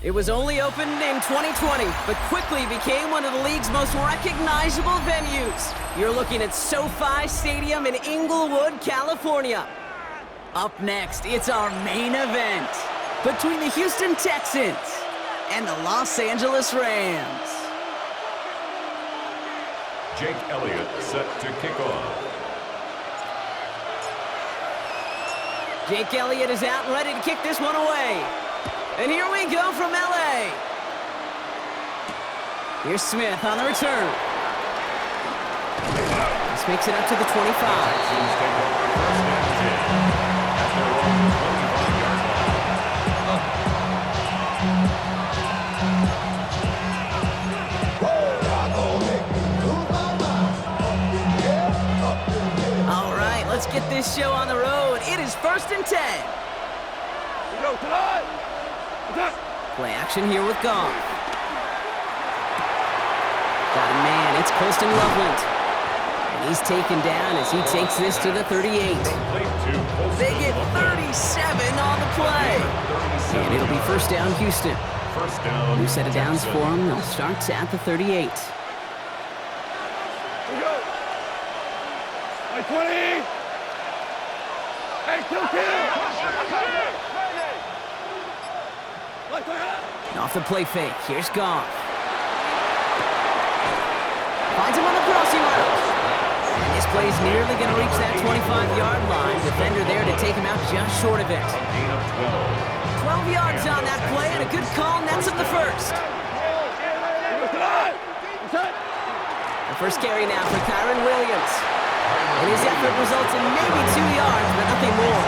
It was only opened in 2020, but quickly became one of the league's most recognizable venues. You're looking at SoFi Stadium in Inglewood, California. Up next, it's our main event between the Houston Texans and the Los Angeles Rams. Jake Elliott set to kick off. Jake Elliott is out and ready to kick this one away. And here we go from LA. Here's Smith on the return. This makes it up to the 25. All right, let's get this show on the road. It is 1st and 10. Play action here with Goff. Got a man, it's Colston Loveland. And he's taken down as he takes this to the 38. They get 37 on the play. And it'll be first down, Houston. First down. New set of downs for them. They'll start at the 38. 20. Hey, kill. Off the play fake. Here's Goff. Finds him on the crossing route. And this play's nearly going to reach that 25-yard line. Defender there to take him out just short of it. 12 yards on that play, and a good call nets up the first. The first carry now for Kyron Williams. And his effort results in maybe 2 yards, but nothing more.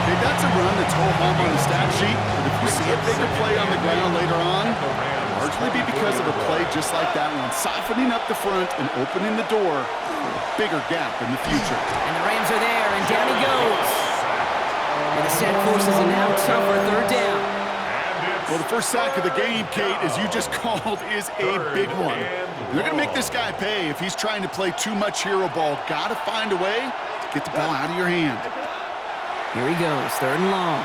Okay, that's a run that's ho-hum on the stat sheet, but if you see a bigger play on the ground later on, it'll largely be because of a play just like that one, softening up the front and opening the door for a bigger gap in the future. And the Rams are there, and down he goes. And the set forces a now tougher third down. Well, the first sack of the game, Kate, as you just called, is a big one. They're going to make this guy pay if he's trying to play too much hero ball. Got to find a way to get the ball out of your hand. Here he goes, 3rd and long.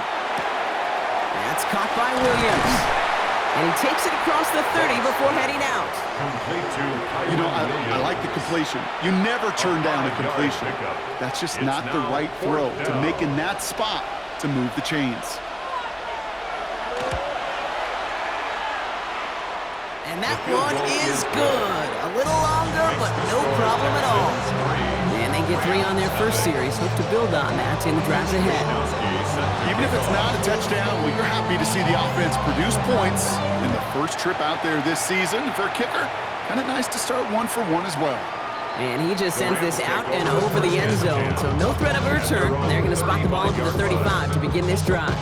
That's caught by Williams. And he takes it across the 30 before heading out. You know, I like the completion. You never turn down a completion. That's just not the right throw to make in that spot to move the chains. And that one is good. A little longer, but no problem at all. And they get 3 on their first series. Hope to build on that in the drives ahead. Even if it's not a touchdown, well, you're happy to see the offense produce points in the first trip out there this season. For a kicker, kind of nice to start 1 for 1 as well. And he just sends this out and over the end zone. So no threat of a return. They're going to spot the ball to the 35 to begin this drive.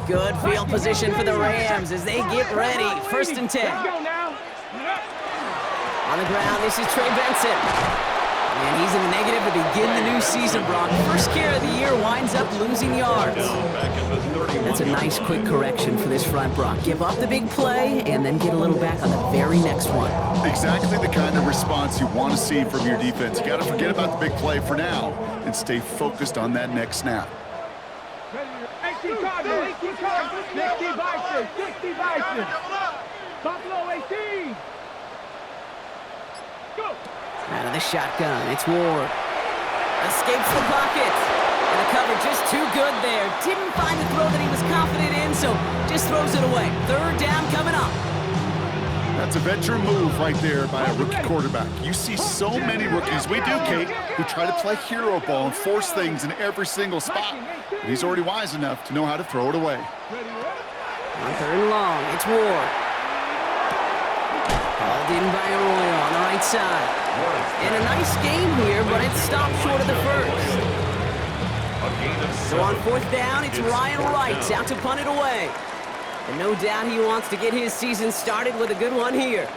Good field position for the Rams as they get ready. 1st and 10. On the ground, this is Trey Benson. And he's in the negative to begin the new season, Brock. First carry of the year winds up losing yards. That's a nice quick correction for this front, Brock. Give up the big play and then get a little back on the very next one. Exactly the kind of response you want to see from your defense. You got to forget about the big play for now and stay focused on that next snap. 60 Bison. Buffalo 18. Go. Out of the shotgun, it's Ward. Escapes the pocket. And the cover just too good there. Didn't find the throw that he was confident in, so just throws it away. 3rd down coming up. That's a veteran move right there by a rookie quarterback. You see so many rookies, we do, Kate, who try to play hero ball and force things in every single spot. But he's already wise enough to know how to throw it away. On 3rd and long, it's Ward. Hauled in by Arroyo on the right side. And a nice game here, but it stopped short of the first. So on 4th down, it's Ryan Wright out to punt it away. And no doubt he wants to get his season started with a good one here.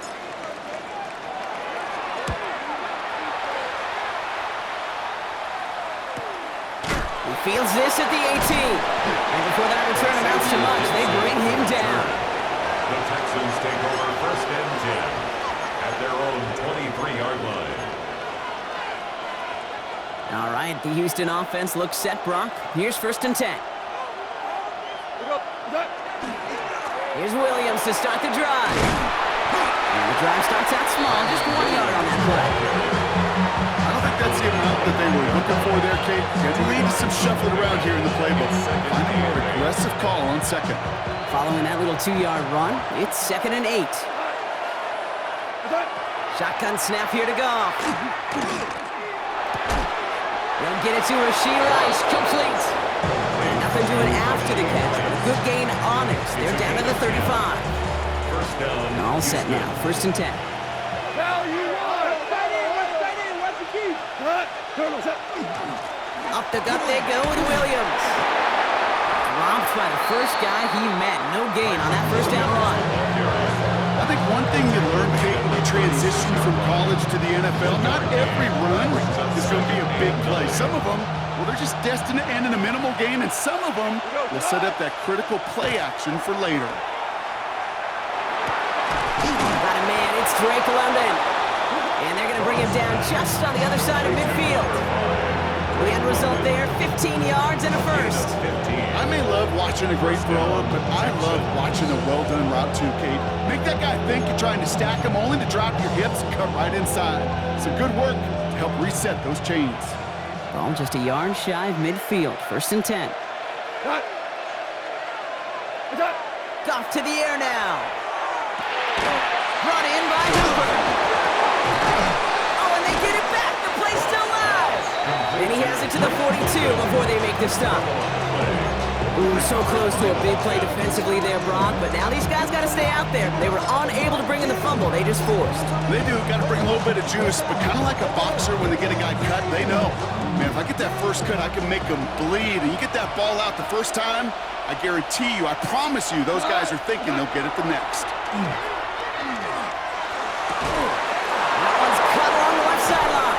He fields this at the 18. And before that return amounts to much, they bring him down. The Texans take over 1st and 10 at their own 23-yard line. All right, the Houston offense looks set, Brock. Here's 1st and 10. Here's Williams to start the drive. And the drive starts out small, just 1 yard on that play. I don't think that's the amount that they were looking for there, Kate. There needs some shuffling around here in the playbook. Find a more aggressive call on 2nd. Following that little 2-yard run, it's 2nd and 8. Shotgun snap here to Goff. They'll get it to Rashee Rice, complete. And nothing doing after the catch, but a good gain on it. They're down to the 35. 1st down. All set now, 1st and 10. Up the gut they go with Williams. Dropped by the first guy he met. No gain on that 1st down run. I think one thing you learn, Kate, when you transition from college to the NFL, not every run is going to be a big play. Some of them, well, they're just destined to end in a minimal gain, and some of them will set up that critical play action for later. Got a man, it's Drake London. And they're going to bring him down just on the other side of midfield. The end result there, 15 yards and a first. I may love watching a great thrower, but I love watching a well-done route too, Kate. Make that guy think you're trying to stack him only to drop your hips and cut right inside. Some good work to help reset those chains. Ball just a yard shy of midfield. 1st and 10. Cut. Off to the air now. Brought in by Hooper. Oh, and they get it back. The play's still live. And he has it to the 42 before they make the stop. Ooh, so close to a big play defensively there, Brock. But now these guys got to stay out there. They were unable to bring in the fumble. They just forced. They do. Got to bring a little bit of juice, but kind of like a boxer when they get a guy cut, they know. Man, if I get that first cut, I can make them bleed. And you get that ball out the first time, I guarantee you, I promise you, those guys are thinking they'll get it the next. That one's cut along the left sideline.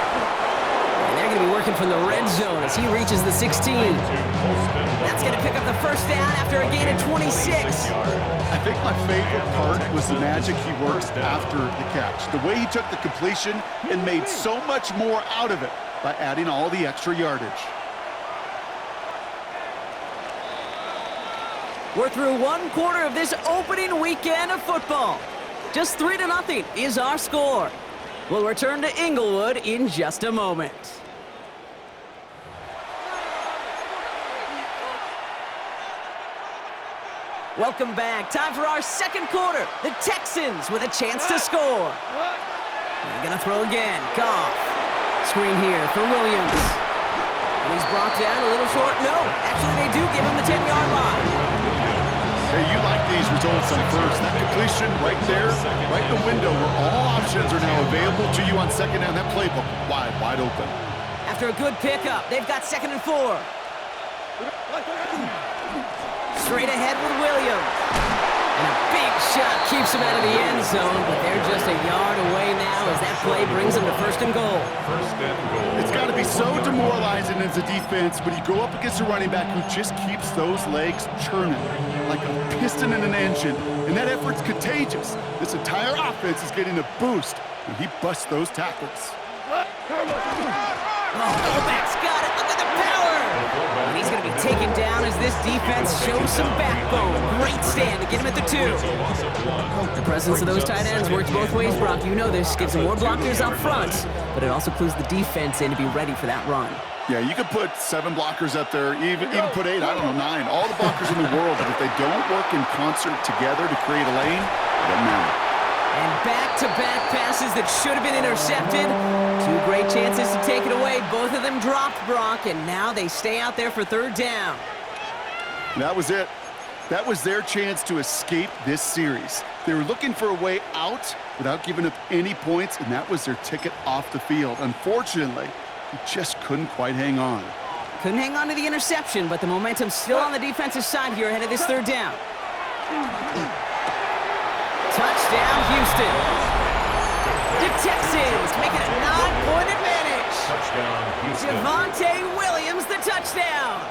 And they're going to be working from the red zone as he reaches the 16. That's going to pick up the first down after a gain of 26. I think my favorite part was the magic he worked after the catch. The way he took the completion and made so much more out of it by adding all the extra yardage. We're through 1 quarter of this opening weekend of football. Just 3-0 is our score. We'll return to Inglewood in just a moment. Welcome back. Time for our 2nd quarter. The Texans with a chance to score. They're going to throw again. Goff. Screen here for Williams. And he's brought down a little short. No, actually they do give him the 10-yard line. Hey, you like these results on first. That completion right there, right in the window where all options are now available to you on 2nd down. That playbook wide open. After a good pickup, they've got 2nd and 4. Straight ahead with Williams. And a big shot keeps him out of the end zone, but they're just a yard away now as that play brings them to 1st and goal. It's got to be so demoralizing as a defense when you go up against a running back who just keeps those legs churning like a piston in an engine, and that effort's contagious. This entire offense is getting a boost when he busts those tackles. Oh, fullback's got it. Look at the power. And he's going to be taken down as this defense shows some backbone. Great stand to get him at the 2. The presence of those tight ends works both ways, Brock. You know this. Gives them more blockers up front, but it also clues the defense in to be ready for that run. Yeah, you could put 7 blockers up there, even put 8, I don't know, 9. All the blockers in the world, but if they don't work in concert together to create a lane, it doesn't matter. And back-to-back passes that should have been intercepted. 2 great chances to take it away. Both of them dropped, Brock, and now they stay out there for 3rd down. That was it. That was their chance to escape this series. They were looking for a way out without giving up any points, and that was their ticket off the field. Unfortunately, he just couldn't quite hang on. Couldn't hang on to the interception, but the momentum's still on the defensive side here ahead of this 3rd down. Touchdown, Houston. The Texans make it a 9-point advantage. Touchdown, Houston. Javonte Williams, the touchdown.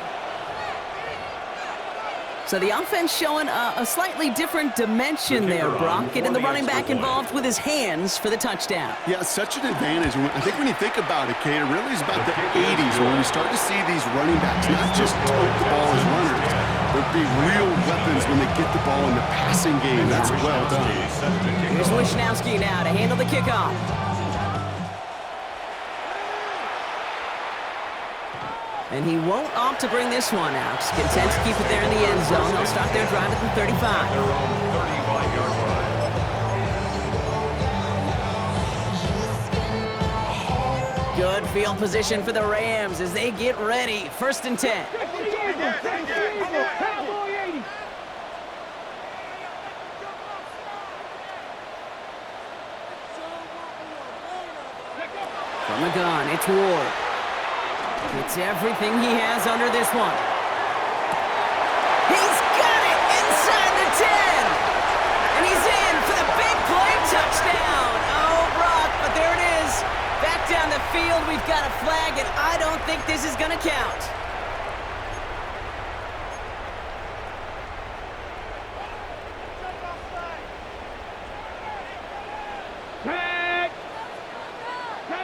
So the offense showing a slightly different dimension there, Brock. Getting the running back involved with his hands for the touchdown. Yeah, such an advantage. I think when you think about it, Kate, it really is about the 80s when we start to see these running backs not just tote the ball as runners, but be real weapons when they get the ball in the passing game. That's well done. Here's Wishnowski now to handle the kickoff. And he won't opt to bring this one out. He's content to keep it there in the end zone. They'll start their drive at the 35. Good field position for the Rams as they get ready. 1st and 10. From the gun, it's Ward. It's everything he has under this one. He's got it inside the 10. And he's in for the big play touchdown. Oh, Brock, but there it is. Back down the field, we've got a flag, and I don't think this is going to count.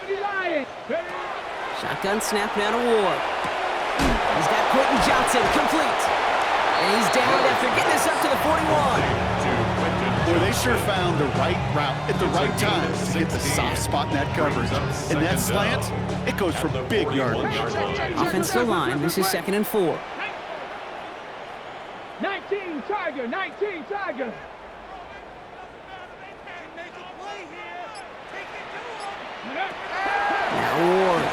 Lions. Shotgun snap now to Ward. He's got Quentin Johnson complete. And he's down after getting us up to the 41. Boy, they sure found the right route at the right time to hit the soft spot in that coverage. And that slant, it goes for big yardage. Offensive line, this is 2nd and 4. 19 Tiger, 19 Tiger. Now Ward.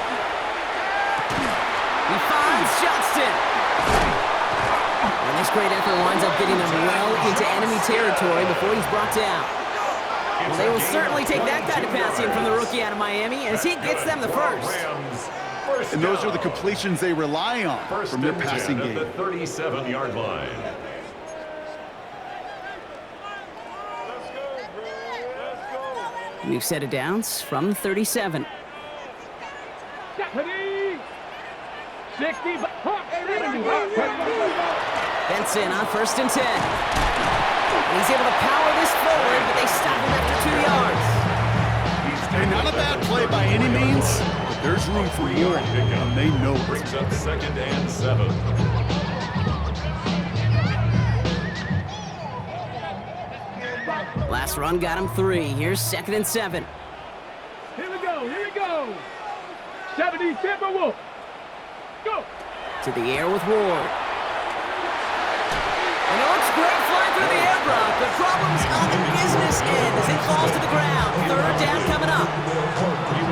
He finds Johnston. And this great effort winds up getting them well into enemy territory before he's brought down. Well, they will certainly take that kind of passing from the rookie out of Miami as he gets them the first. And those are the completions they rely on from their passing game. At the 37-yard line. New set of downs from the 37. 60. Benson on 1st and 10. And he's able to power this forward, but they stop him after 2 yards. And not a bad play by any means, but there's room for more, and they know it. Brings up 2nd and 7. Last run got him 3. Here's 2nd and 7. Here we go, here we go. 70 Timberwolves. Go. To the air with Ward. And it looks great flying through the air, Brock, but problems on the business end as it falls to the ground. 3rd down coming up.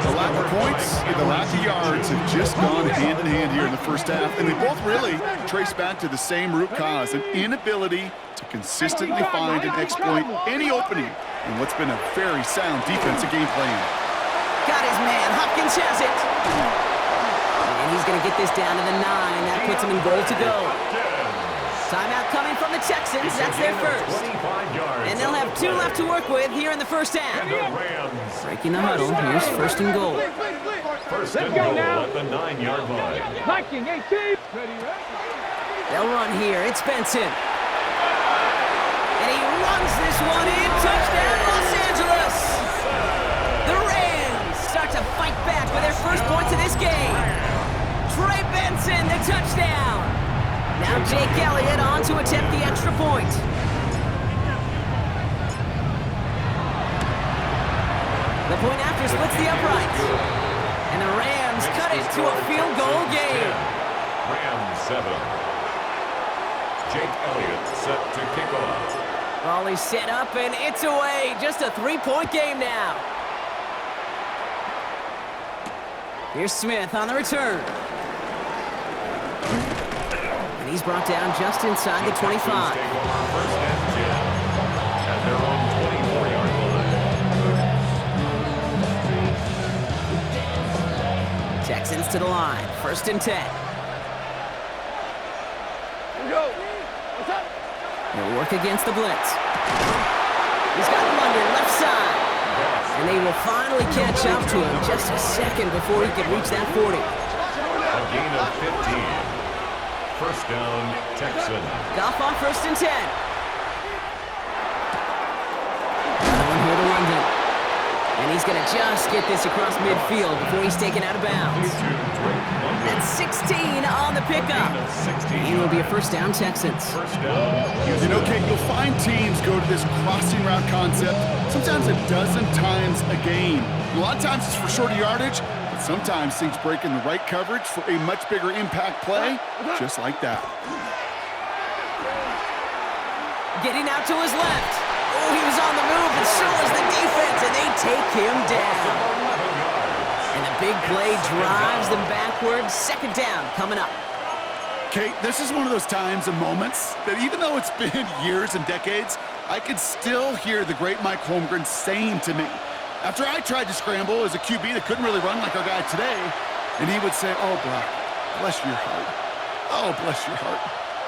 The lack of points and the lack of yards have just gone hand in hand here in the first half, and they both really trace back to the same root cause, an inability to consistently find and exploit any opening in what's been a very sound defensive game plan. Got his man. Hopkins has it. And he's going to get this down to the 9. That puts him in goal to go. Timeout coming from the Texans. That's their first. And they'll have 2 left to work with here in the first half. Breaking the huddle. Here's 1st and goal. First and goal at the 9-yard line. Viking 18. They'll run here. It's Benson. And he runs this one in. Touchdown, Los Angeles. The Rams start to fight back with their first points of this game. Trey Benson, the touchdown. Now Jake Elliott on to attempt the extra point. The point after splits the uprights. And the Rams cut it to a field goal game. Rams 7. Jake Elliott set to kick off. Raleigh set up and it's away. Just a 3-point game now. Here's Smith on the return. And he's brought down just inside the 25. First and 10 at their own 24-yard line. Texans to the line. 1st and 10. They'll work against the blitz. He's got London left side. And they will finally catch up to him just a second before he can reach that 40. A gain of 15. First down, Texans. Goff on 1st and 10. Another one here to London. And he's going to just get this across midfield before he's taken out of bounds. That's 16 on the pickup. And it'll be a first down, Texans. First down. You know, Kate, you'll find teams go to this crossing route concept sometimes a dozen times a game. A lot of times it's for shorter yardage, but sometimes things break in the right coverage for a much bigger impact play, just like that. Getting out to his left. Oh, he was on the move, and so was the defense, and they take him down. And the big play drives them backwards. 2nd down coming up. Kate, this is one of those times and moments that even though it's been years and decades, I can still hear the great Mike Holmgren saying to me, after I tried to scramble as a QB that couldn't really run like our guy today, and he would say, "Oh, Brock, bless your heart. Oh, bless your heart."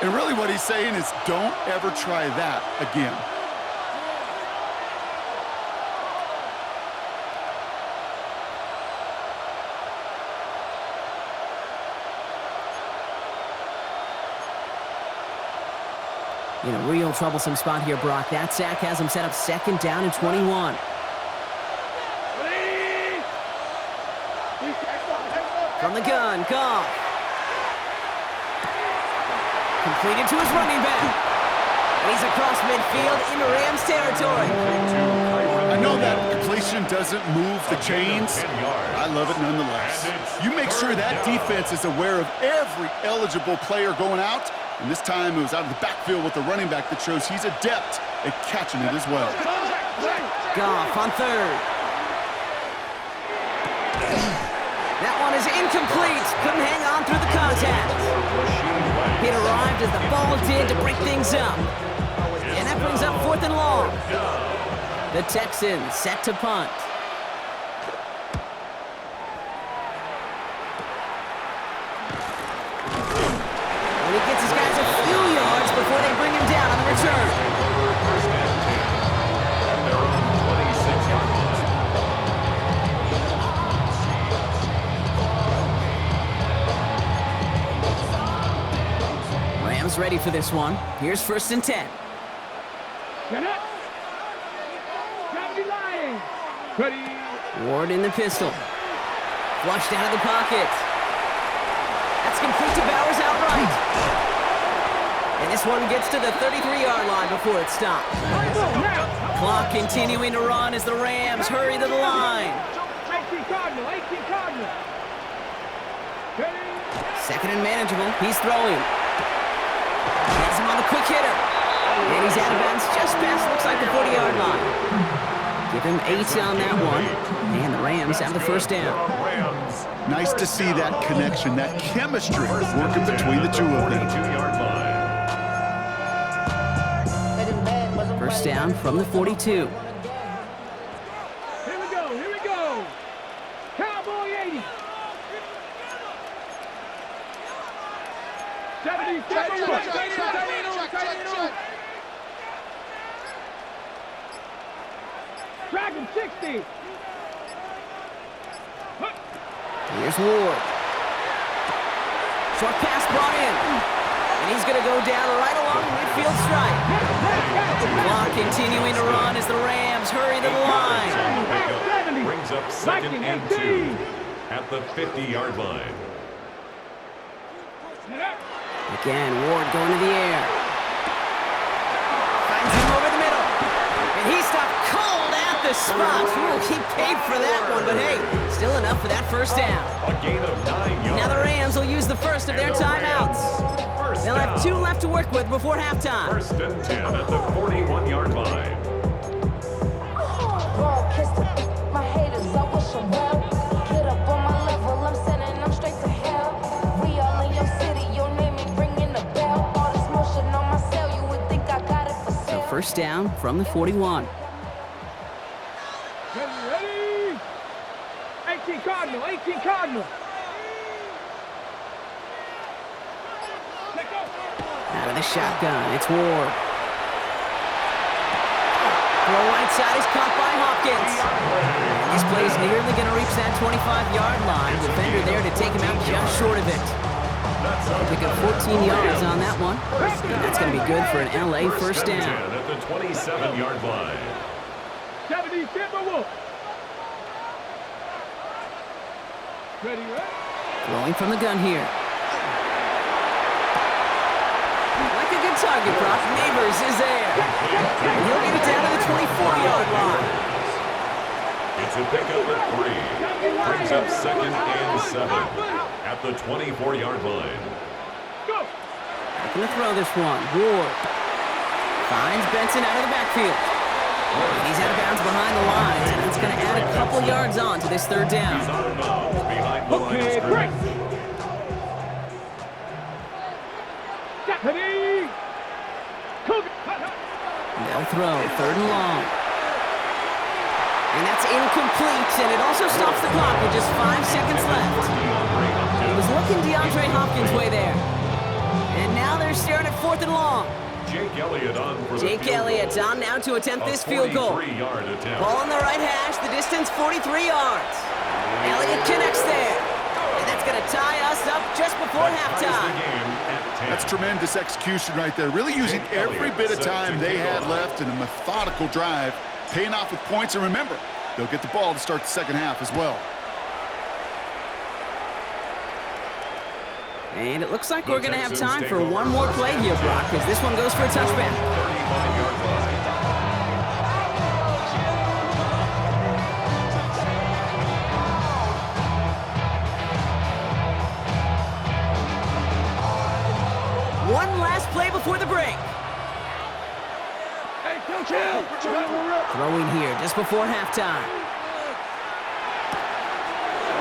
And really what he's saying is, don't ever try that again. In a real troublesome spot here, Brock. That sack has him set up 2nd down and 21. From the gun, Goff. Completed to his running back. And he's across midfield into Rams territory. I know that completion doesn't move the chains. I love it nonetheless. You make sure that defense is aware of every eligible player going out. And this time it was out of the backfield with the running back that shows he's adept at catching it as well. Goff on third. That one is incomplete. Couldn't hang on through the contact. It arrived as the ball did to break things up. And that brings up 4th and long. The Texans set to punt. And he gets his guys a few yards before they bring him down on the return. First and 10 at their own 26-yard line. Rams ready for this one. Here's 1st and 10. Get up. Line. Ready. Ward in the pistol. Flushed out of the pocket. That's complete to Bowers outright. And this one gets to the 33-yard line before it stops. Clock continuing to run as the Rams hurry to the line. 18 Cardinal. Second and manageable. He's throwing. Has him on the quick hitter. And he's out of bounds just past, looks like the 40-yard line. Give him 8 on that one. And the Rams have the first down. Nice to see that connection, that chemistry working between the two of them. First down from the 42. Here we go. Cowboy 80. 77. Dragon 60. Here's Ward. Short pass brought in. And he's going to go down right along the midfield stripe. Clock continuing to run as the Rams hurry to the line. Brings up 2nd and 2 at the 50-yard line. Again, Ward going to the air. Finds him over the middle. And he stopped cold at the spot. Ooh, he paid for that one, but hey, still enough for that first down. A gain of 9 yards. Now the Rams will use the first of their timeouts. They'll have 2 left to work with before halftime. 1st and 10 at the 41-yard line. My haters, I wish them well. Get up on my level, I'm sending them straight to hell. We all in your city, your name ain't ringing the bell. All this motion on my cell, you would think I got it for sale. So first down from the 41. Ready. 18 Cardinal. Out of the shotgun, it's Ward. Throw right side is caught by Hopkins. This play's nearly going to reach that 25-yard line. Defender there to take him out just short of it. They pick up 14 yards on that one. And that's going to be good for an LA first down. At the 27-yard line. 70 Timberwolves. Ready. Throwing from the gun here. Like a good target prop, Neighbors is there. And he'll get it down to the 24-yard line. It's a pickup at 3. Brings up 2nd and 7 at the 24-yard line. Looking to throw this one. Ward finds Benson out of the backfield. And he's out of bounds behind the lines, and that's going to add a couple yards on to this third down. He's out of bounds behind the line of scrimmage. They'll throw, 3rd and long. And that's incomplete, and it also stops the clock with just 5 seconds left. He was looking DeAndre Hopkins' way there. And now they're staring at 4th and long. Jake Elliott on for the Jake field Elliott goal. on now to attempt this field goal. 43-yard attempt. Ball on the right hash, the distance 43 yards. Elliott connects there. And that's going to tie us up just before halftime. That's tremendous execution right there. Really using every bit of time they had left in a methodical drive, paying off with points. And remember, they'll get the ball to start the second half as well. And it looks like we're going to have time for one more play here, Brock, because this one goes for a touchback. 35-yard line. One last play before the break. Hey, Coach Hill. Throwing here just before halftime.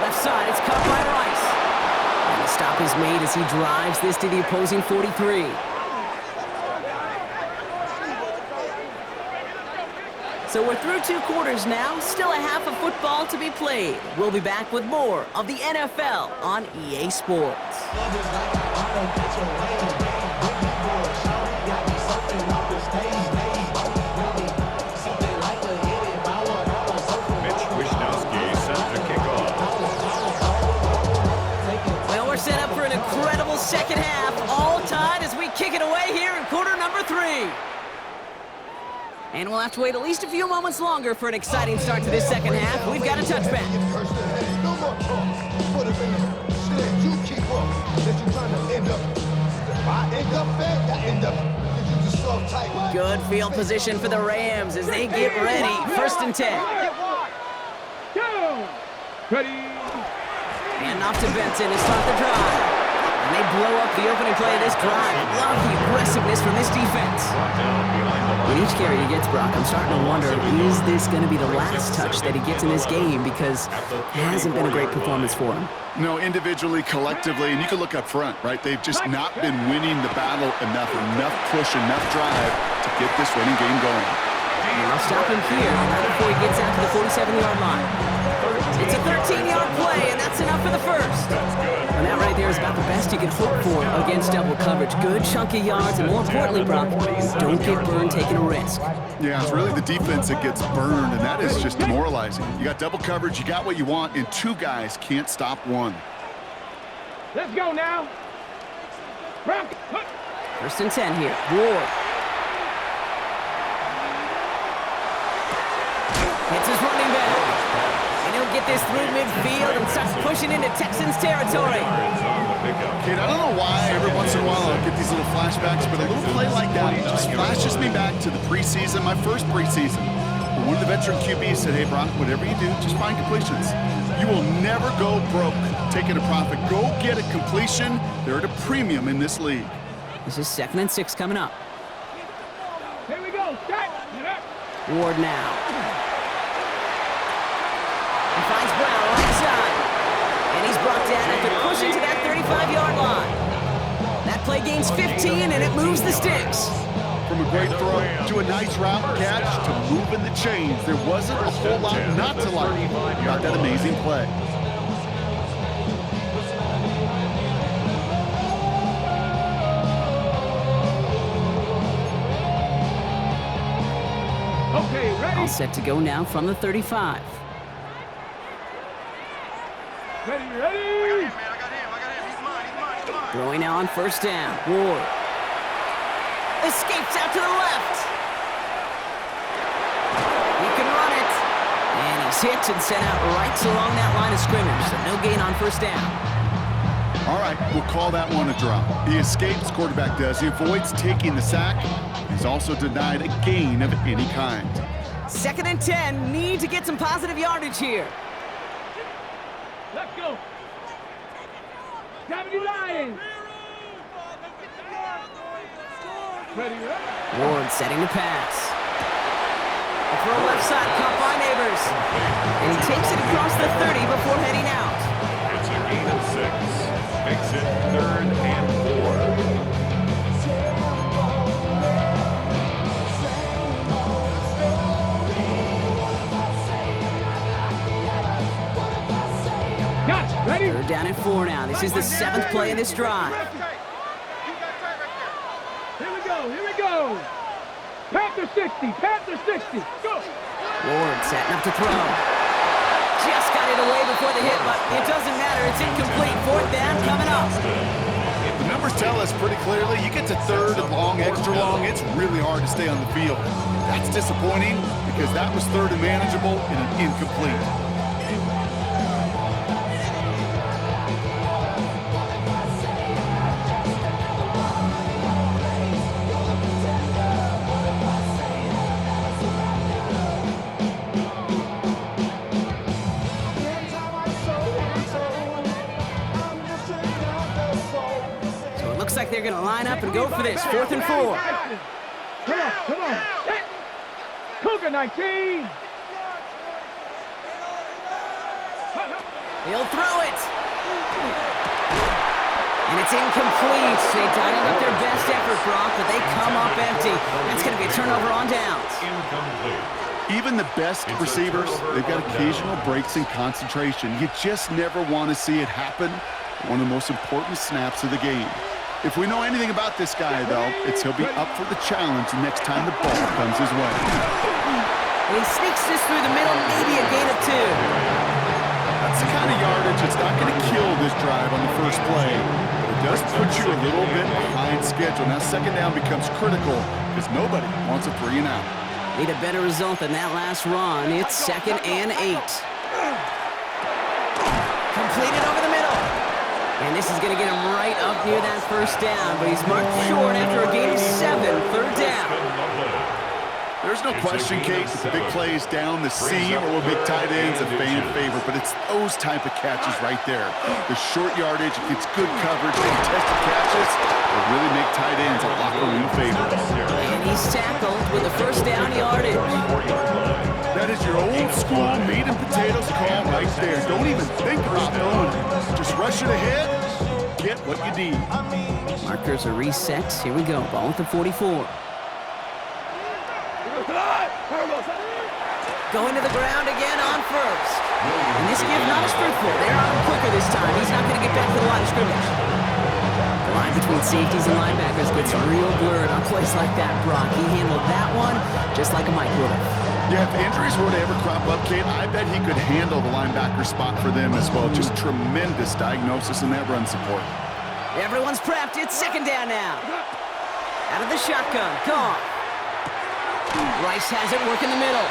Left side, it's caught by Rice. And the stop is made as he drives this to the opposing 43. So we're through 2 quarters now, still a half of football to be played. We'll be back with more of the NFL on EA Sports. Well, we're set up for an incredible second half, all tied as we kick it away here in quarter number 3. And we'll have to wait at least a few moments longer for an exciting start to this second half. We've got a touchback. Good field position for the Rams as they get ready. 1st and 10. Go. Ready. And off to Benson to start the drive. And they blow up the opening play of this drive. Love the aggressiveness from this defense. With each carry he gets, Brock, I'm starting to wonder, is this going to be the last touch that he gets in this game? Because it hasn't been a great performance for him. No, individually, collectively, and you can look up front, right? They've just not been winning the battle enough push, enough drive to get this running game going. And they'll stop him here right before he gets out to the 47-yard line. It's a 13-yard play, and that's enough for the first. And that right there is about the best you can hope for against double coverage. Good chunky yards, and more importantly, Brock, don't get burned taking a risk. Yeah, it's really the defense that gets burned, and that is just demoralizing. You got double coverage, you got what you want, and 2 guys can't stop one. Let's go now. Brock. 1st and 10 here. Ward. Hits his running back. And he'll get this through midfield and starts pushing into Texans territory. Kid, I don't know why every once in a while I'll get these little flashbacks, but a little play like that just flashes me back to the preseason, my first preseason. One of the veteran QBs said, hey, Brock, whatever you do, just find completions. You will never go broke taking a profit. Go get a completion. They're at a premium in this league. This is 2nd and 6 coming up. Here we go. Start. Ward now. He finds Brown right side. And he's brought down after pushing to that 35-yard line. That play gains 15, and it moves the sticks. From a great throw to a nice route catch to moving the chains. There wasn't a whole lot not to like about that amazing play. Okay, ready. All set to go now from the 35. Ready. I got him. He's mine. Throwing now on 1st down. Ward. Escapes out to the left. He can run it. And he's hit and sent out right along that line of scrimmage. So no gain on 1st down. All right, we'll call that one a drop. He escapes, quarterback does. He avoids taking the sack. He's also denied a gain of any kind. 2nd and 10. Need to get some positive yardage here. Let's go. Gravity Lions. Ready. Ward setting the pass. A throw left side, caught by Neighbors. And he takes it across the 30 before heading out. It's a gain of 6. Makes it 3rd and 4. Gotcha. Ready. 3rd down and 4 now. This is the 7th play of this drive. Here we go. Panther 60. Go. Ward setting up to throw. Just got it away before the hit, but it doesn't matter. It's incomplete. 4th down coming up. The numbers tell us pretty clearly, you get to 3rd and long, extra long, it's really hard to stay on the field. That's disappointing because that was 3rd and manageable and an incomplete. Looks like they're going to line up and go for this. 4th and 4. Come on. Set. Cougar 19. He'll throw it. And it's incomplete. They dialed up their best effort, Brock, but they come up empty. That's going to be a turnover on downs. Incomplete. Even the best receivers, they've got occasional breaks in concentration. You just never want to see it happen. One of the most important snaps of the game. If we know anything about this guy, though, it's he'll be up for the challenge the next time the ball comes his way. And he sneaks this through the middle, maybe a gain of 2. That's the kind of yardage that's not going to kill this drive on the first play, but it does put you a little bit behind schedule. Now, second down becomes critical because nobody wants a 3 and out. Need a better result than that last run. It's 2nd and 8. Completed over the middle. And this is going to get him right up near that first down, but he's marked short after a gain of 7, 3rd down. There's no question, Kate, the big plays down the seam or big tight ends a fan favorite, but it's those type of catches right there. The short yardage, it's good coverage, contested catches that really make tight ends a locker room favorite. And he's tackled with a first down yardage. That is your old school meat and potatoes call right there. Don't even think about throwing it. Just rush it ahead, get what you need. Markers are reset. Here we go. Ball at the 44. Going to the ground again on first. And this give not as fruitful. They're on him quicker this time. He's not going to get back to the line of scrimmage. The line between safeties and linebackers gets real blurred on plays like that, Brock. He handled that one just like a Mike would have. Yeah, if injuries were to ever crop up, Kate, I bet he could handle the linebacker spot for them as well. Just tremendous diagnosis in that run support. Everyone's prepped. It's 2nd down now. Out of the shotgun. Gone. Rice has it, work in the middle.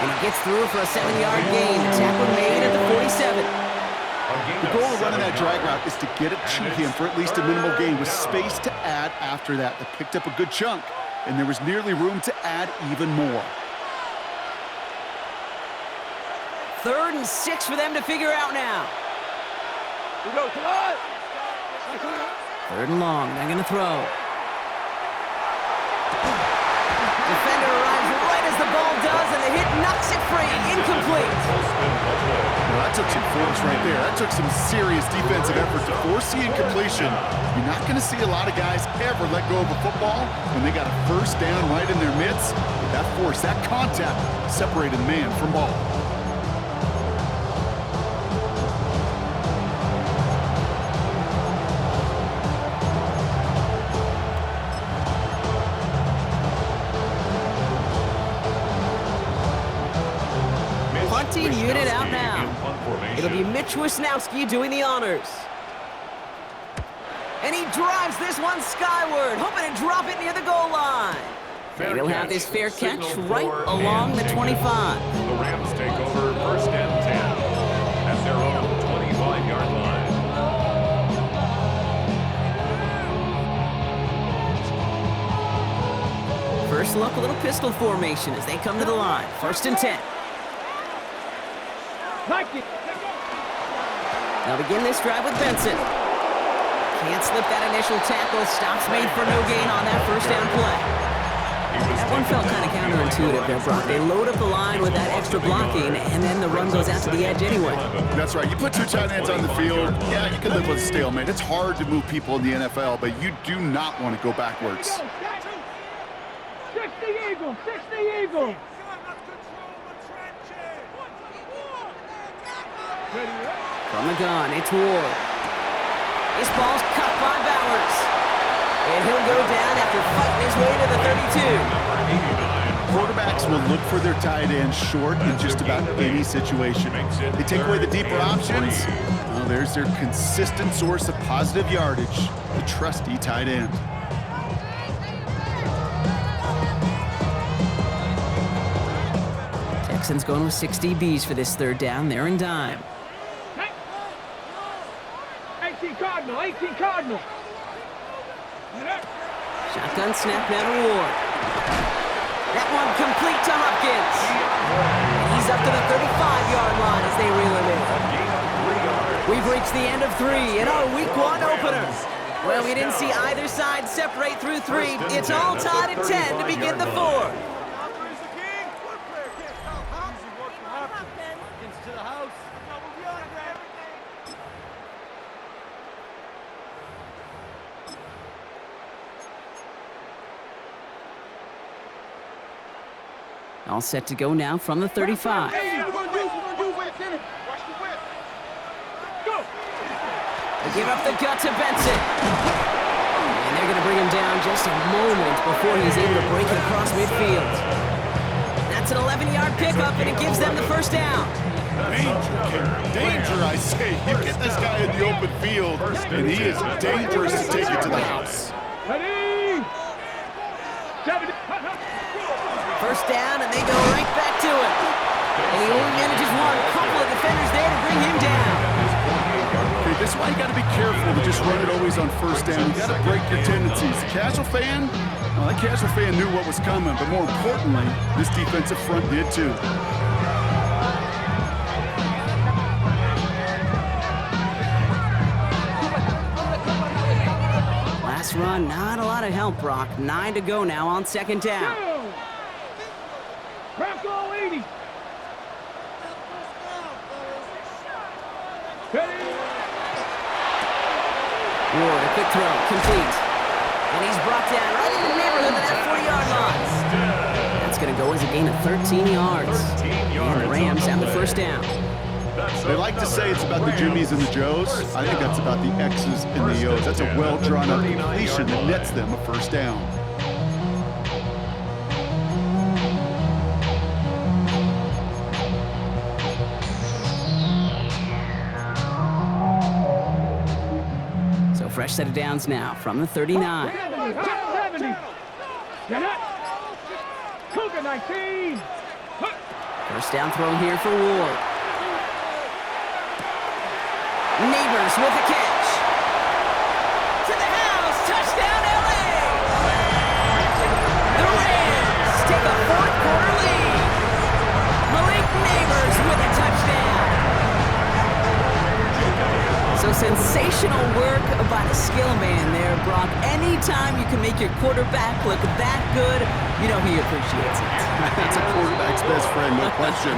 And he gets through for a 7-yard gain. The tackle made at the 47. The goal of running that drag route is to get it to him for at least a minimal gain with space to add after that. They picked up a good chunk, and there was nearly room to add even more. 3rd and 6 for them to figure out now. 3rd and long. They're going to throw. Defender arrives right as the ball does, and the hit knocks it free. Incomplete. Well, that took some force right there. That took some serious defensive effort to force the incompletion. You're not going to see a lot of guys ever let go of a football when they got a first down right in their midst. But that force, that contact, separated man from ball. Unit out now. It'll be Mitch Wisnowski doing the honors. And he drives this one skyward, hoping to drop it near the goal line. And he'll have this fair catch right along the 25. The Rams take over 1st and 10 at their own 25-yard line. First look, a little pistol formation as they come to the line. 1st and 10. They'll begin this drive with Benson. Can't slip that initial tackle. Stops made for no gain on that first down play. That one felt kind of counterintuitive there, Brock. They load up the line with that extra blocking, and then the run goes out to the edge anyway. That's right. You put 2 tight ends on the field, yeah, you can live with a stalemate. It's hard to move people in the NFL, but you do not want to go backwards. 60 Eagles, 60 Eagles. From the gun, it's Ward. This ball's cut by Bowers. And he'll go down after fighting his way to the 32. Quarterbacks will look for their tight end short in just about any situation. They take away the deeper options. Well, there's their consistent source of positive yardage, the trusty tight end. Texans going with 6 DBs for this 3rd down. They're in dime. 18 Cardinal. Shotgun snap now to Ward. That one complete to Hopkins. And he's up to the 35-yard line as they reel him in. We've reached the end of 3 in our Week 1 opener. Well, we didn't see either side separate through 3. It's all tied at 10 to begin the 4th. All set to go now from the 35. They give up the gut to Benson. And they're going to bring him down just a moment before he's able to break it across midfield. That's an 11-yard pickup, and it gives them the first down. Danger, I say. You get this guy in the open field, and he is dangerous to take it to the house. Ready? First down, and they go right back to it. And he only manages one. Couple of defenders there to bring him down. Okay, this is why you got to be careful to just run it always on first down. You got to break your tendencies. The casual fan, well, that casual fan knew what was coming, but more importantly, this defensive front did too. Last run, not a lot of help, Brock. 9 to go now on second down. Bronco 80. Ready? Ward, a quick throw, complete. And he's brought down right in the neighborhood of that 40-yard line. That's going to go as a gain of 13 yards. And the Rams have the first down. They like to say it's about the Jimmies and the Joes. I think that's about the X's and the O's. That's a well-drawn-up completion that nets them a first down. So fresh set of downs now from the 39. 70. Get it. Cougar 19. First down throw here for Ward. Neighbors with the catch. To the house. Touchdown, LA. The Rams take a fourth-quarter lead. Malik Neighbors with a touchdown. So sensational work by the skill man there, Brock. Anytime you can make your quarterback look that good, you know he appreciates it. That's a quarterback's best friend, no question.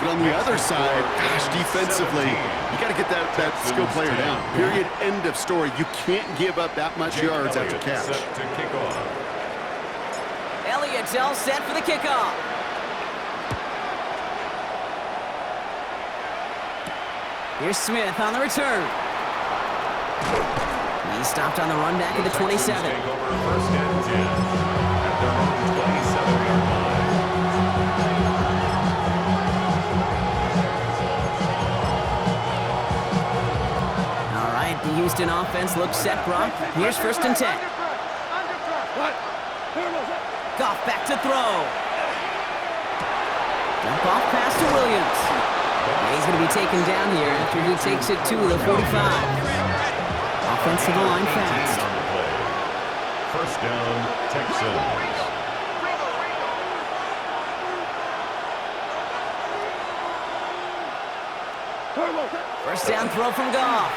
But on the other side, gosh, defensively, you got to get that skill player down. Period. End of story. You can't give up that much yards after catch. Elliott's all set for the kickoff. Here's Smith on the return. He stopped on the run back at the 27. First and 10 at their own 27-yard line. All right, the Houston offense looks set, Brock. Here's first and 10. Goff back to throw. Dump off pass to Williams. And he's going to be taken down here after he takes it to the 45. Offense to the line fast. First down, Texans. First down throw from Goff.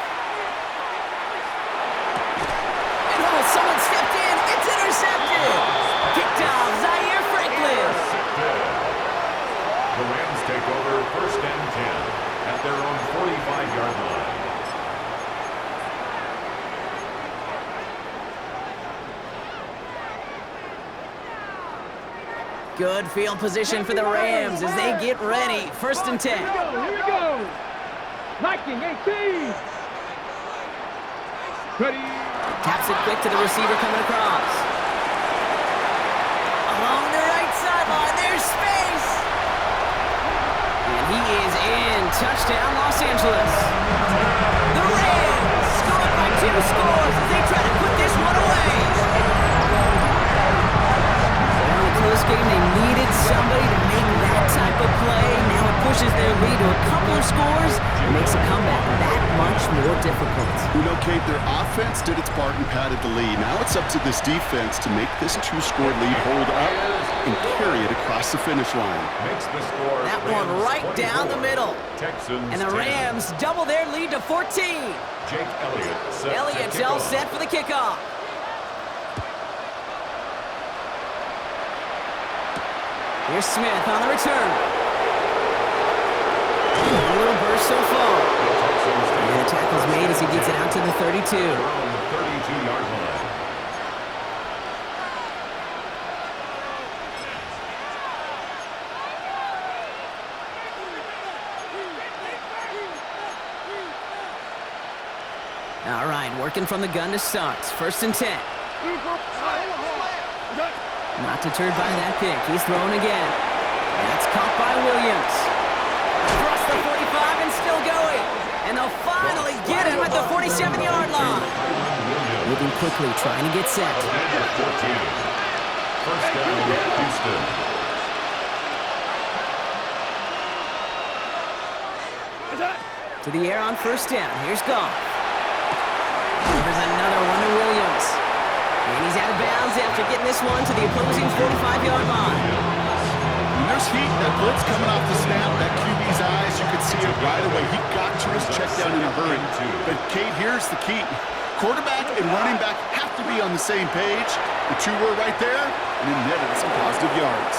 And oh, someone stepped in. It's intercepted. Kicked off Zaire Franklin. The Rams take over first and 10 at their own 45-yard line. Good field position for the Rams as they get ready. First and 10. Here we go. Liking 18. Ready. Taps it quick to the receiver coming across. Along the right sideline, there's space. And he is in. Touchdown, Los Angeles. The Rams score by 2 scores as they try to put this one away. In a close game, they needed somebody to make that type of play. Now it pushes their lead to a couple of scores and makes a comeback that much more difficult. You know, Kate, their offense did its part and padded the lead. Now it's up to this defense to make this two-score lead hold up and carry it across the finish line. Makes the score That one Rams right 24, down the middle. Texans And the 10. Rams double their lead to 14. Jake Elliott set to Elliott's kick all off. set for the kickoff. Here's Smith on the return. A little burst so far. And the tackle's made as he gets it out to the 32. They're on the 32-yard line. All right, working from the gun to start. 1st and 10. Not deterred by that pick. He's throwing again. That's caught by Williams. Across the 45 and still going. And they'll finally get him at the 47-yard line. Moving quickly, trying to get set. 14. First down, Houston. To the air on 1st down. Here's Goff. There's another one to Williams. And he's out of bounds after getting this one to the opposing 45-yard line. When there's heat, that blitz coming off the snap, that QB's eyes, you could see it right away. He got to his check down in a hurry. But, Kate, here's the key. Quarterback and running back have to be on the same page. The two were right there, and it netted some positive yards.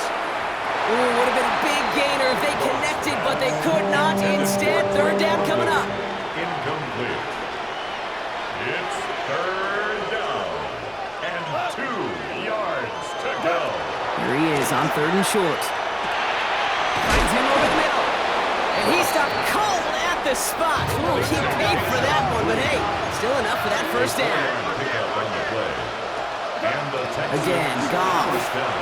Ooh, would have been a big gainer if they connected, but they could not. Instead, 3rd down coming up. Incomplete. It's 3rd down and 2 yards to go. Here he is on 3rd and short. Finds him over the middle. And he stopped cold at the spot. Ooh, he paid for that one, but hey, still enough for that 1st down. Pick up on the play. And the Texans Again, Goff. 1st down.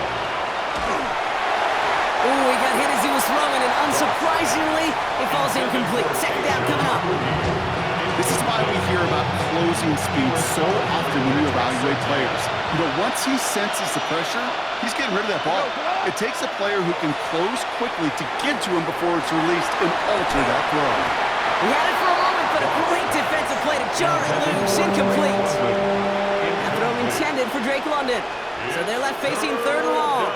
Ooh, he got hit as he was throwing, and unsurprisingly, it falls incomplete. 2nd down coming up. This is why we hear about closing speed so often when you evaluate players. You know, once he senses the pressure, he's getting rid of that ball. It takes a player who can close quickly to get to him before it's released and alter that throw. He had it for a moment, but a great defensive play to jar it loose. Incomplete. That throw intended for Drake London. So they're left facing 3rd and long.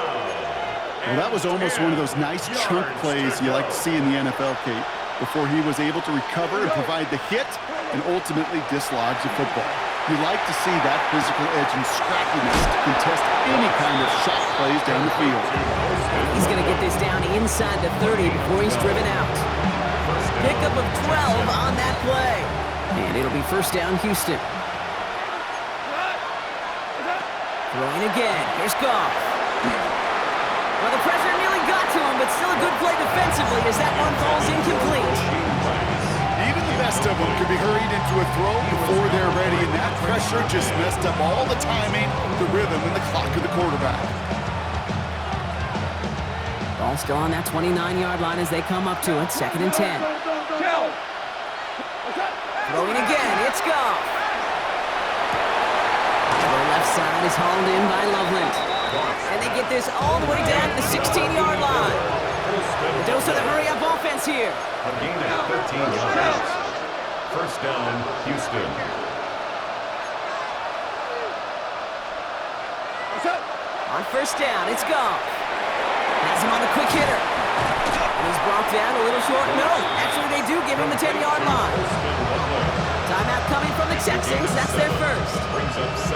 Well, that was almost one of those nice chunk plays you like to see in the NFL, Kate, before he was able to recover and provide the hit and ultimately dislodge the football. You like to see that physical edge and scrappiness to contest any kind of shot plays down the field. He's going to get this down inside the 30 before he's driven out. Pickup of 12 on that play. And it'll be 1st down, Houston. Throwing again. Here's Goff. Well, the pressure nearly got to him, but still a good play defensively as that one falls incomplete. Even the best of them could be hurried into a throw before they're ready, and that pressure just messed up all the timing, the rhythm, and the clock of the quarterback. Ball still on that 29-yard line as they come up to it. 2nd and 10. Throwing again. It's Goff. The left side is hauled in by Loveland. And they get this all the way down to the 16-yard line. The dose of the hurry-up offense here. A gain of 13 yards. 1st down, Houston. On 1st down, it's Goff. Has him on the quick hitter. And he's brought down a little short. No, actually they do give him the 10-yard line. Timeout coming from the Texans. That's their first.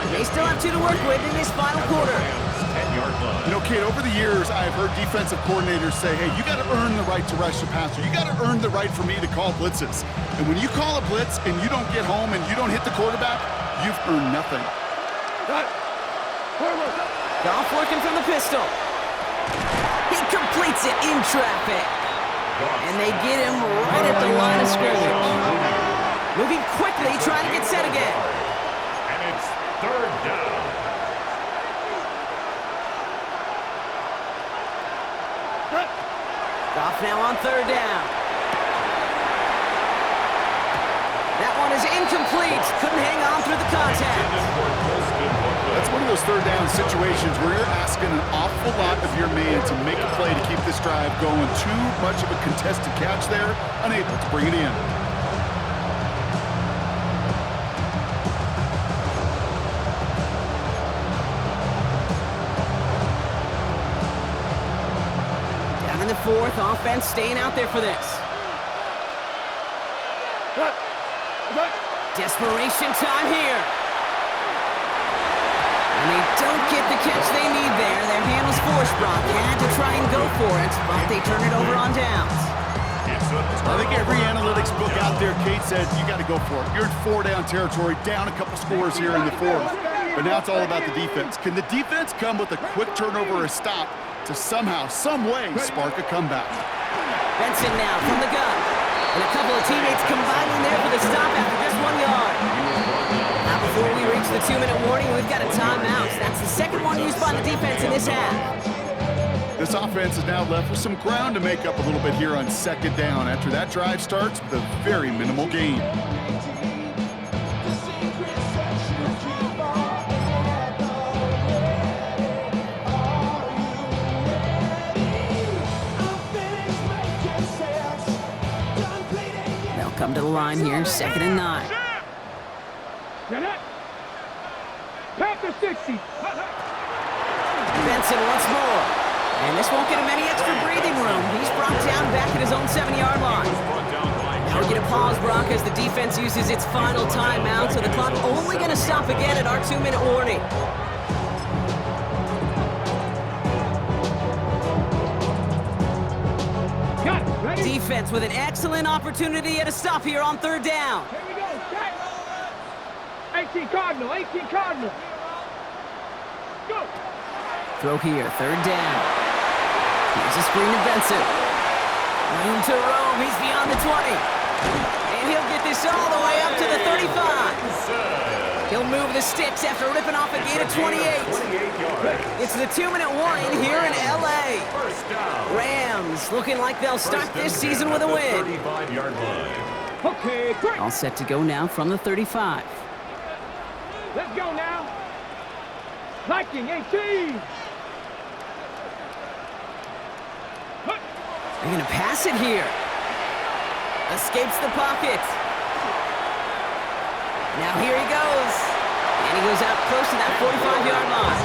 They still have 2 to work with in this final quarter. You know, Kate, over the years, I've heard defensive coordinators say, hey, you got to earn the right to rush the passer. You got to earn the right for me to call blitzes. And when you call a blitz and you don't get home and you don't hit the quarterback, you've earned nothing. Goff working from the pistol. He completes it in traffic. And they get him right at the line of scrimmage. Moving quickly, trying to get set again. And it's 3rd down. Goff now on 3rd down. That one is incomplete. Couldn't hang on through the contact. That's one of those 3rd down situations where you're asking an awful lot of your man to make a play to keep this drive going. Too much of a contested catch there, unable to bring it in. Both offense staying out there for this. Desperation time here. And they don't get the catch they need there. Their hand was forced, Brock. Had to try and go for it, but they turn it over on downs. I think every analytics book out there, Kate, says you got to go for it. You're in 4-down territory, down a couple scores here in the fourth. But now it's all about the defense. Can the defense come with a quick turnover or a stop to somehow, some way, spark a comeback? Benson now from the gun. And a couple of teammates combining there for the stop after just 1 yard. Now before we reach the 2-minute warning, we've got a timeout. That's the second one used by the defense in this half. This offense is now left with some ground to make up a little bit here on 2nd down after that drive starts with a very minimal gain. They'll come to the line here, 2nd and 9. Pass the 60. Benson once more. And this won't get him any extra breathing room. He's brought down back at his own 7-yard line. Now we get a pause, Brock, as the defense uses its final timeout, so the clock only going to stop again at our 2-minute warning. Defense with an excellent opportunity at a stop here on 3rd down. Here we go, check. 18 Cardinal, 18 Cardinal. Go. Throw here, 3rd down. Here's a screen to Benson. Room to roam, he's beyond the 20. And he'll get this all the way up to the 35. He'll move the sticks after ripping off a gain of 28. It's the 2-minute warning here in L.A. Rams looking like they'll start this season with a win. Okay, great. All set to go now from the 35. Let's go now. Viking 18. They're going to pass it here. Escapes the pocket. Now here he goes. And he goes out close to that 45-yard line.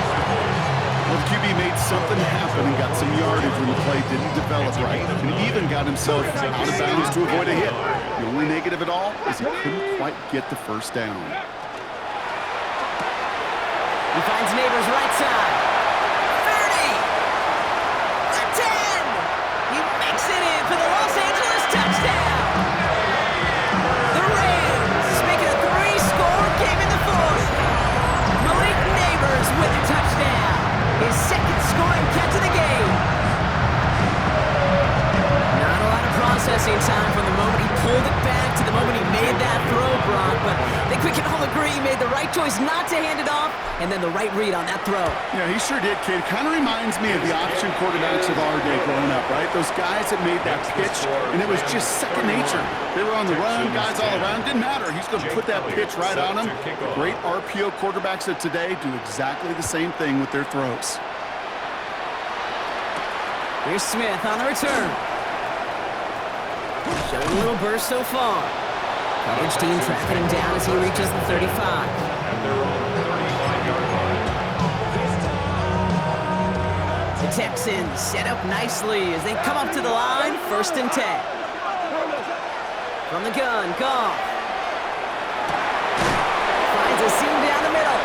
Well, the QB made something happen and got some yardage when the play didn't develop right. And even got himself out of bounds to avoid a hit. The only negative at all is he couldn't quite get the 1st down. He finds Neighbors right side. 30. The 10. He makes it in for the Los Angeles touchdown. The Rams make it a 3-score game in the 4th. Malik Neighbors with a touchdown. His 2nd scoring catch of the game. Not a lot of processing time from the moment he pulled it back to the moment he made that throw, Brock, but I think we can all agree he made the right choice not to hand it off, and then the right read on that throw. Yeah, he sure did, kid. Kind of reminds me of the option quarterbacks of our day growing up, right? Those guys that made that pitch, and it was just second nature. They were on the run, guys all around. Didn't matter. He's going to put that pitch right on them. The great RPO quarterbacks of today do exactly the same thing with their throws. Here's Smith on the return. Showing a little burst so far. Coverage team tracking him down as he reaches the 35. At their own 35-yard line. The Texans set up nicely as they come up to the line, 1st and 10. From the gun, Goff. Finds a seam down the middle.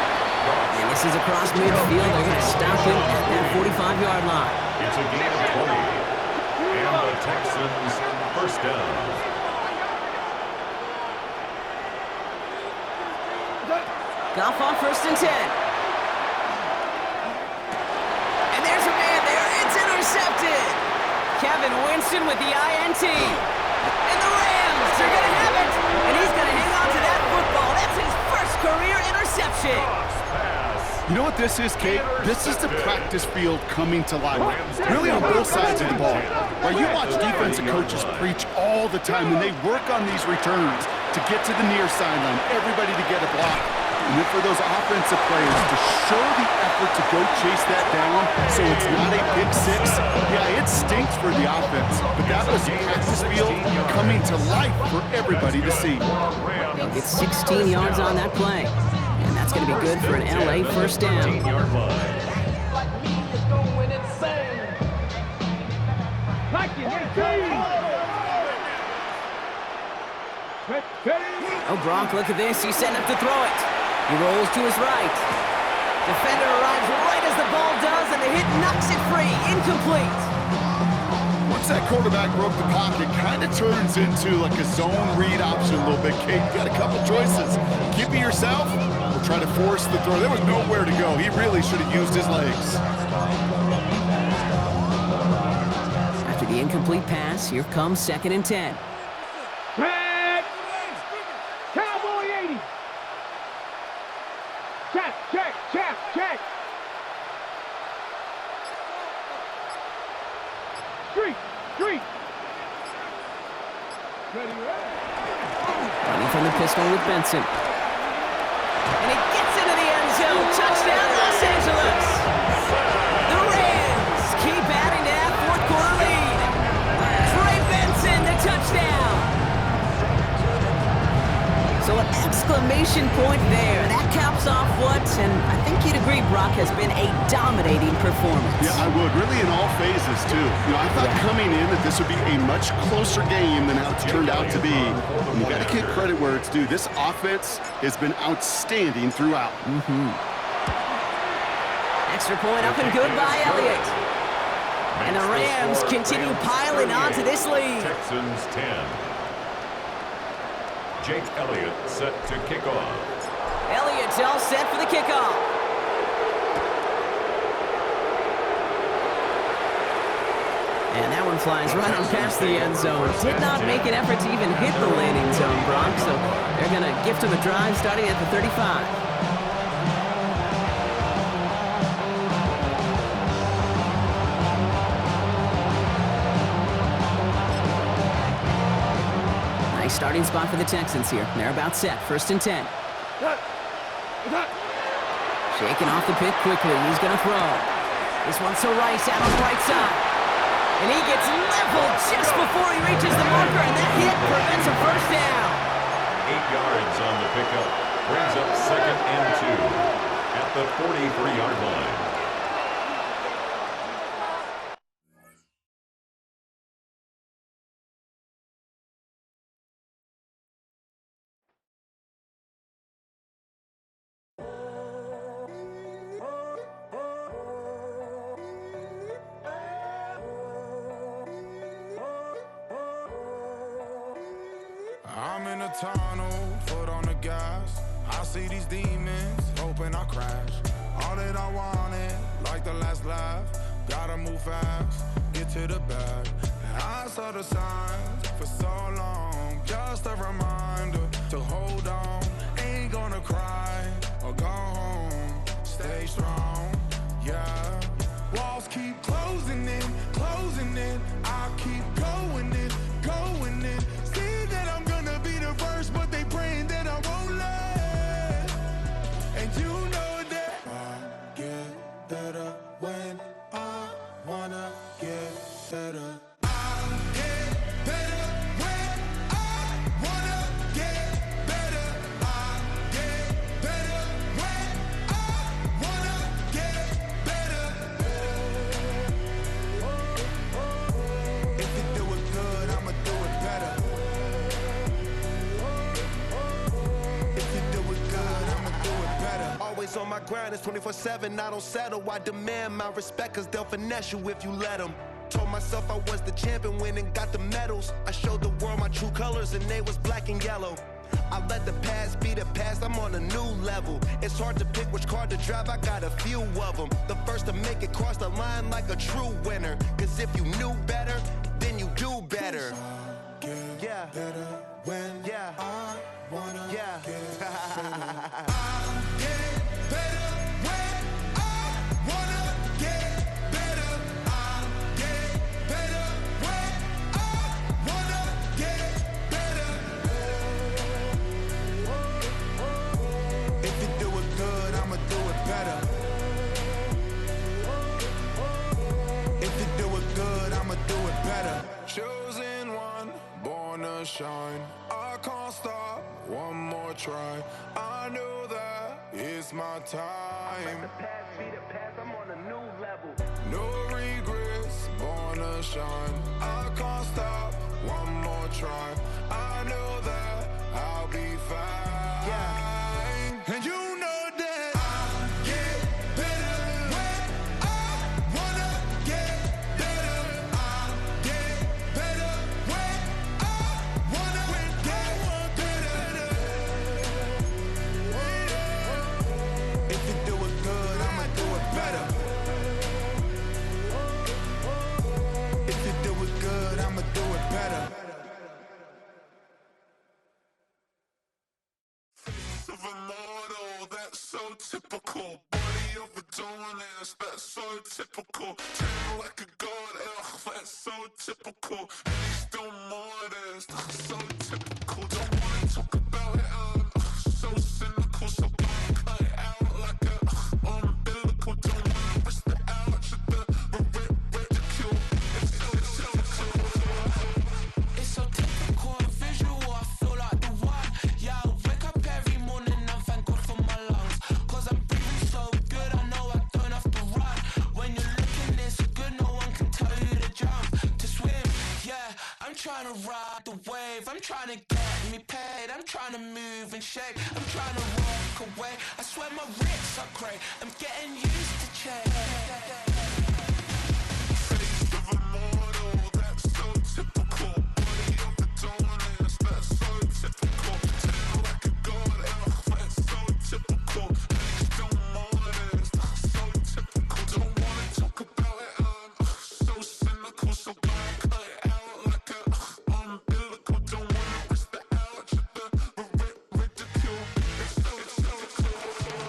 And this is across midfield. They're going to stop him at that 45-yard line. It's a gain of 20. And the Texans 1st down. Goff on 1st and 10. And there's a man there. It's intercepted. Kevin Winston with the INT. And the Rams are going to have it. And he's going to hang on to that football. That's his 1st career interception. You know what this is, Kate? This is the practice field coming to life. Really on both sides of the ball. Right, you watch defensive coaches preach all the time when they work on these returns to get to the near sideline, everybody to get a block. And then for those offensive players to show the effort to go chase that down so it's not a pick 6, yeah, it stinks for the offense. But that was practice field coming to life for everybody to see. He'll get 16 yards on that play. And that's going to be good for an LA 1st down. Like it, Oh, Gronk, look at this. He's setting up to throw it. He rolls to his right. Defender arrives right as the ball does, and the hit knocks it free. Incomplete. Once that quarterback broke the pocket, kind of turns into like a zone read option a little bit. Kate, you got a couple choices. Keep it yourself or try to force the throw. There was nowhere to go. He really should have used his legs. After the incomplete pass, here comes 2nd and 10. Back. Cowboy 80. Check, check, check, check. Street, street. Ready, Running from the pistol with Benson. And he gets into the end zone. Touchdown, Los Angeles. The Rams keep adding to that fourth-quarter lead. Trey Benson, the touchdown. So an exclamation point there. That caps off what, and I think you'd agree, Brock, has been a dominating performance. Yeah, I would. Really in all phases, too. You know, I thought coming in that this would be a much closer game than how it's turned out to be. And you got to give credit where it's due. This offense has been outstanding throughout. Extra point up and good by Elliott. And the Rams continue piling on to this lead. Texans 10. Jake Elliott set to kick off. Elliott's all set for the kickoff. And that one flies right on past the end zone. Did not make an effort to even hit the landing zone, Brock. So they're going to gift him a drive starting at the 35. Nice starting spot for the Texans here. They're about set. 1st and 10. Shaking off the pick quickly. He's going to throw. This one's to Rice out on the right side. And he gets leveled just before he reaches the marker, and that hit prevents a first down. 8 yards on the pickup. Brings up 2nd and 2 at the 43-yard line. I'm in a tunnel, foot on the gas. I see these demons, hoping I crash. All that I wanted, like the last laugh. Gotta move fast, get to the bag. I saw the signs for so long. Just a reminder to hold on. Ain't gonna cry or go home. Stay strong, yeah. Walls keep closing in, closing in. I keep going in, going in. See that I'm gonna be the first, but they praying that I won't let. And you know that I get better when I wanna get better. I get better when I wanna get better. I get better when I wanna get better. If you do it good, I'ma do it better. If you do it good, I'ma do it better. Always on my grind, it's 24/7, I don't settle. I demand my respect, cause they'll finesse you if you let them. Told myself I was the champion, went and got the medals. I showed the world my true colors and they was black and yellow. I let the past be the past, I'm on a new level. It's hard to pick which car to drive, I got a few of them. The first to make it cross the line like a true winner. Cause if you knew better, then you do better. Yeah. Better when I wanna get better. I get better when I wanna get better. I get better when I wanna get better. If you do it good, I'ma do it better. If you do it good, I'ma do it better. Chosen one, born to shine. I can't stop, one more try. I know that it's waste my time. The past be the past, I'm on a new level. No regrets, born to shine. I can't stop, one more try. I know that I'll be fine. Yeah. And you know that I get better when I wanna get better. I get better when I wanna get better. If you do it good, I'ma do it better. If you do it good, I'ma do it better. Face of a model, that's so typical. Body of a Adonis, that's so typical. Tail like a god, ugh, that's so typical. And he's still modest, ugh, so typical. Don't wanna talk about it, so cynical. So don't cut it out like a umbilical. Don't wanna risk the ouch of the ridicule. It's so typical. It's so typical and visual, I feel like the one. Yeah, I wake up every morning and thank God for my lungs. Cause I'm breathing so good, I know I don't have to run. When you're looking this good, no one can tell you to jump, to swim. Yeah, I'm trying to ride the wave, I'm trying to get me paid, I'm trying to move and shake, I'm trying to walk away. I swear my wrists are great, I'm getting used to change. Face of a model, that's so typical. Body of a Adonis, that's so typical. Tail like a god, ugh, that's so typical. And he's still modest, ugh, so typical. Don't wanna talk about it, so cynical. So don't cut it out like a umbilical. Don't wanna risk the ouch of the ridicule. It's so typical.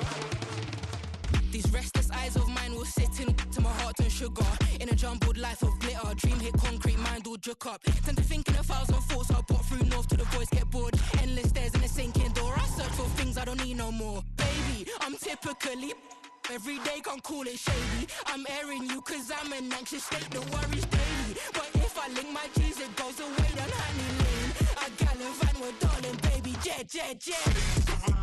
These restless eyes of mine will sit in to my heart and sugar. In a jumbled life of glitter, dream hit concrete, mind all jook up. Tend to think in 1,000 thoughts, I'll pop through north to the voice, get bored. Endless stairs in a sinking door, I search for things I don't need no more. Baby, I'm typically every day, can't call it shady. I'm airing you cause I'm an anxious state, the worries daily. But if I link my G's, it goes away, then honey lane. I gallivant with darling, baby, jet, jet, jet.